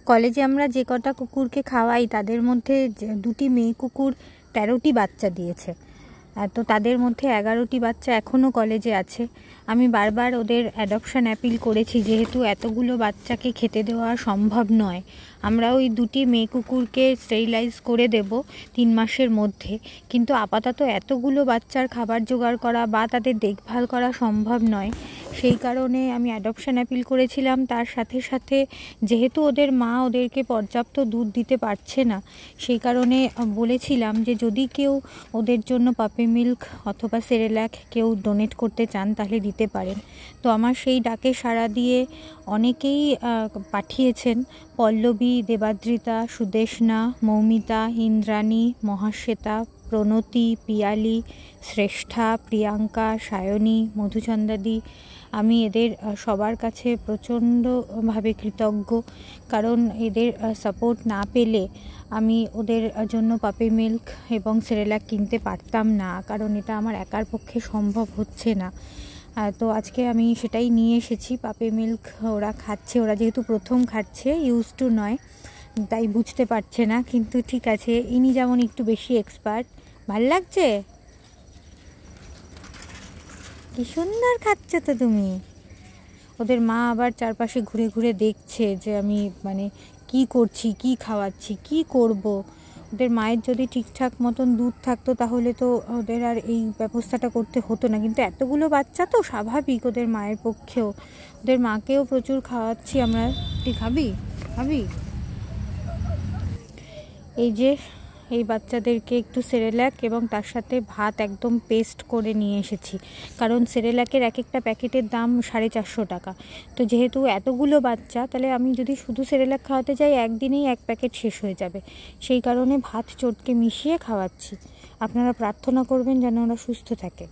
কলেজে আমরা যে কটা কুকুরকে খাওয়াই তাদের মধ্যে দুটি মেয়ে কুকুর 13টি বাচ্চা দিয়েছে। তো তাদের মধ্যে 11টি বাচ্চা এখনও কলেজে আছে। আমি বারবার ওদের অ্যাডপশান অ্যাপিল করেছি, যেহেতু এতগুলো বাচ্চাকে খেতে দেওয়া সম্ভব নয়। আমরা ওই দুটি মেয়ে কুকুরকে স্টেরিলাইজ করে দেব 3 মাসের মধ্যে, কিন্তু আপাতত এতগুলো বাচ্চার খাবার জোগাড় করা বা তাদের দেখভাল করা সম্ভব নয়। সেই কারণে আমি অ্যাডপশান অ্যাপিল করেছিলাম। তার সাথে সাথে যেহেতু ওদের মা ওদেরকে পর্যাপ্ত দুধ দিতে পারছে না, সেই কারণে বলেছিলাম যে যদি কেউ ওদের জন্য পাপি মিল্ক অথবা সেরেল্যাক কেউ ডোনেট করতে চান তাহলে দিতে পারেন। তো আমার সেই ডাকে সাড়া দিয়ে অনেকেই পাঠিয়েছেন। পল্লবী, দেবাদ্রিতা, সুদেশনা, মৌমিতা, ইন্দ্রাণী, মহাশ্বেতা, প্রণতি, পিয়ালি, শ্রেষ্ঠা, প্রিয়াঙ্কা, সায়নী, মধুচন্দাদি। আমি এদের সবার কাছে প্রচণ্ডভাবে কৃতজ্ঞ, কারণ এদের সাপোর্ট না পেলে আমি ওদের জন্য পাপি মিল্ক এবং সেরেল্যাক কিনতে পারতাম না, কারণ এটা আমার একার পক্ষে সম্ভব হচ্ছে না। তো আজকে আমি সেটাই নিয়ে এসেছি। পাপি মিল্ক ওরা খাচ্ছে, ওরা যেহেতু প্রথম খাচ্ছে, ইউজ টু নয়, তাই বুঝতে পারছে না, কিন্তু ঠিক আছে। ইনি যেমন একটু বেশি এক্সপার্ট। ভাল লাগছে? কি সুন্দর খাচ্ছে তো তুমি। ওদের মা আবার চারপাশে ঘুরে ঘুরে দেখছে যে আমি কি করছি, কি খাওয়াচ্ছি, কি করব। ওদের মায়ের যদি ঠিকঠাক মতন দুধ থাকতো তাহলে তো ওদের আর এই ব্যবস্থাটা করতে হতো না, কিন্তু এতগুলো বাচ্চা তো স্বাভাবিক ওদের মায়ের পক্ষেও। ওদের মাকেও প্রচুর খাওয়াচ্ছি আমরা। তুই খাবি? এই যে এই বাচ্চাদেরকে একটু সেরেল্যাক এবং তার সাথে ভাত একদম পেস্ট করে নিয়ে এসেছি, কারণ সেরেল্যাকের এক একটা প্যাকেটের দাম 450 টাকা। তো যেহেতু এতগুলো বাচ্চা, তাহলে আমি যদি শুধু সেরেল্যাক খাওয়াতে যাই একদিনেই 1 প্যাকেট শেষ হয়ে যাবে। সেই কারণে ভাত চটকে মিশিয়ে খাওয়াচ্ছি। আপনারা প্রার্থনা করবেন যেন ওরা সুস্থ থাকে।